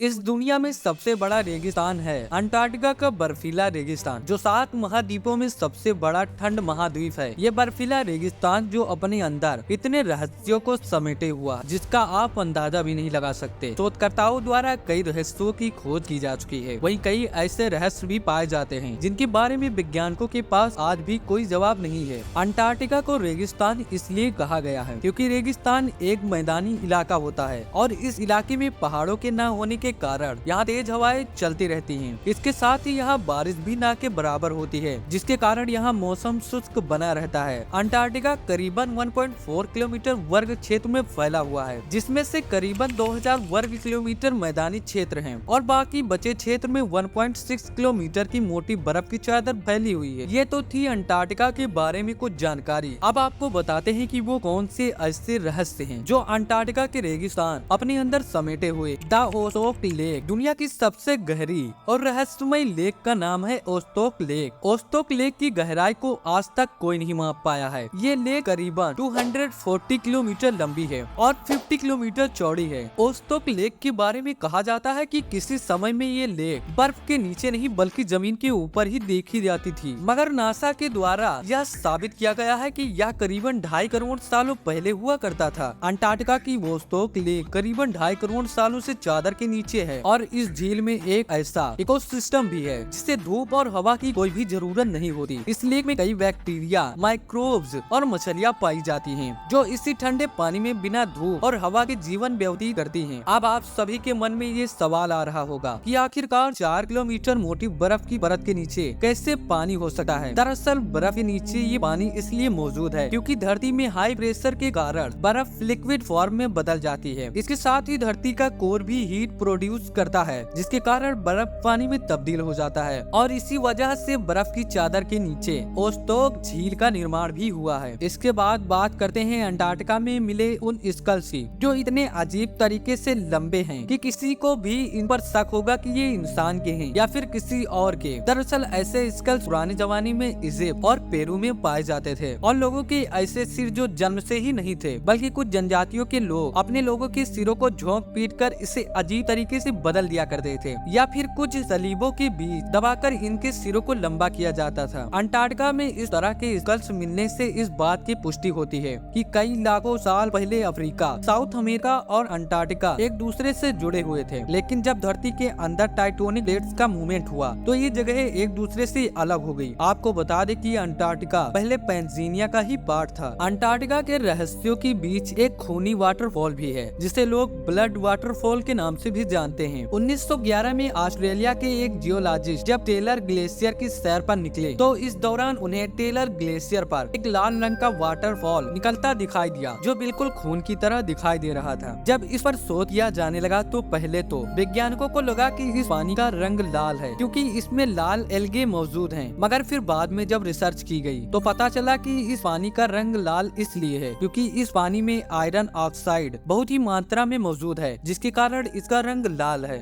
इस दुनिया में सबसे बड़ा रेगिस्तान है अंटार्कटिका का बर्फीला रेगिस्तान, जो 7 महाद्वीपों में सबसे बड़ा ठंड महाद्वीप है। ये बर्फीला रेगिस्तान जो अपने अंदर इतने रहस्यों को समेटे हुआ जिसका आप अंदाजा भी नहीं लगा सकते। शोधकर्ताओं द्वारा कई रहस्यों की खोज की जा चुकी है। वहीं कई ऐसे रहस्य भी पाए जाते हैं जिनके बारे में वैज्ञानिकों के पास आज भी कोई जवाब नहीं है। अंटार्कटिका को रेगिस्तान इसलिए कहा गया है क्योंकि रेगिस्तान एक मैदानी इलाका होता है और इस इलाके में पहाड़ों के न होने के कारण यहाँ तेज हवाएं चलती रहती हैं। इसके साथ ही यहाँ बारिश भी ना के बराबर होती है, जिसके कारण यहाँ मौसम शुष्क बना रहता है। अंटार्कटिका करीबन 1.4 किलोमीटर वर्ग क्षेत्र में फैला हुआ है, जिसमें से करीबन 2000 वर्ग किलोमीटर मैदानी क्षेत्र है और बाकी बचे क्षेत्र में 1.6 किलोमीटर की मोटी बर्फ की चादर फैली हुई है। ये तो थी अंटार्कटिका के बारे में कुछ जानकारी। अब आपको बताते हैं कि वो कौन से ऐसे रहस्य हैं जो अंटार्कटिका के रेगिस्तान अपने अंदर समेटे हुए। द ओस्टोक लेक दुनिया की सबसे गहरी और रहस्यमय लेक का नाम है ओस्टोक लेक। ओस्टोक लेक की गहराई को आज तक कोई नहीं माप पाया है। ये लेक करीबन 240 किलोमीटर लंबी है और 50 किलोमीटर चौड़ी है। ओस्टोक लेक के बारे में कहा जाता है कि किसी समय में ये लेक बर्फ के नीचे नहीं बल्कि जमीन के ऊपर ही देखी जाती थी, मगर नासा के द्वारा यह साबित किया गया है कि यह करीबन 2.5 करोड़ सालों पहले हुआ करता था। अंटार्कटिका की ओस्टोक लेक करीबन 2.5 करोड़ सालों से चादर के नीचे है और इस झील में एक ऐसा इकोसिस्टम भी है जिससे धूप और हवा की कोई भी जरूरत नहीं होती। इस लेक में कई बैक्टीरिया, माइक्रोब्स और मछलियां पाई जाती हैं, जो इसी ठंडे पानी में बिना धूप और हवा के जीवन व्यतीत करती हैं। अब आप सभी के मन में ये सवाल आ रहा होगा कि आखिरकार 4 किलोमीटर मोटी बर्फ की परत के नीचे कैसे पानी हो सकता है। दरअसल बर्फ के नीचे ये पानी इसलिए मौजूद है क्योंकि धरती में हाई प्रेशर के कारण बर्फ लिक्विड फॉर्म में बदल जाती है। इसके साथ ही धरती का कोर भी हीट प्रोड्यूस करता है, जिसके कारण बर्फ पानी में तब्दील हो जाता है और इसी वजह से बर्फ की चादर के नीचे ओस्टोक झील का निर्माण भी हुआ है। इसके बाद बात करते हैं अंटार्कटिका में मिले उन स्कल्स की, जो इतने अजीब तरीके से लंबे हैं कि किसी को भी इन पर शक होगा कि ये इंसान के हैं या फिर किसी और के। दरअसल ऐसे स्कल्स पुराने जमाने में इजिप्ट और पेरू में पाए जाते थे और लोगों के ऐसे सिर जो जन्म से ही नहीं थे, बल्कि कुछ जनजातियों के लोग अपने लोगों के सिरों को झोंक पीट कर इसे अजीब तरीके से बदल दिया करते थे, या फिर कुछ सलीबों के बीच दबाकर इनके सिरों को लंबा किया जाता था। अंटार्कटिका में इस तरह के स्कल्स मिलने से इस बात की पुष्टि होती है कि कई लाखों साल पहले अफ्रीका, साउथ अमेरिका और अंटार्कटिका एक दूसरे से जुड़े हुए थे, लेकिन जब धरती के अंदर टाइटोनिक प्लेट्स का मूवमेंट हुआ तो ये जगह एक दूसरे से अलग हो गई। आपको बता दें कि अंटार्कटिका पहले पेंसिलिया का ही पार्ट था। अंटार्कटिका के रहस्यों के बीच एक खूनी वाटरफॉल भी है, जिसे लोग ब्लड वाटरफॉल के नाम से भी जानते हैं। 1911 में ऑस्ट्रेलिया के एक जियोलॉजिस्ट जब टेलर ग्लेशियर की सैर पर निकले तो इस दौरान उन्हें टेलर ग्लेशियर पर एक लाल रंग का वाटरफॉल निकलता दिखाई दिया, जो बिल्कुल खून की तरह दिखाई दे रहा था। जब इस पर शोध किया जाने लगा तो पहले तो वैज्ञानिकों को लगा कि इस पानी का रंग लाल है क्योंकि इसमें लाल एल्गे मौजूद हैं, मगर फिर बाद में जब रिसर्च की गई तो पता चला कि इस पानी का रंग लाल इसलिए है क्योंकि इस पानी में आयरन ऑक्साइड बहुत ही मात्रा में मौजूद है, जिसके कारण इसका रंग लाल है।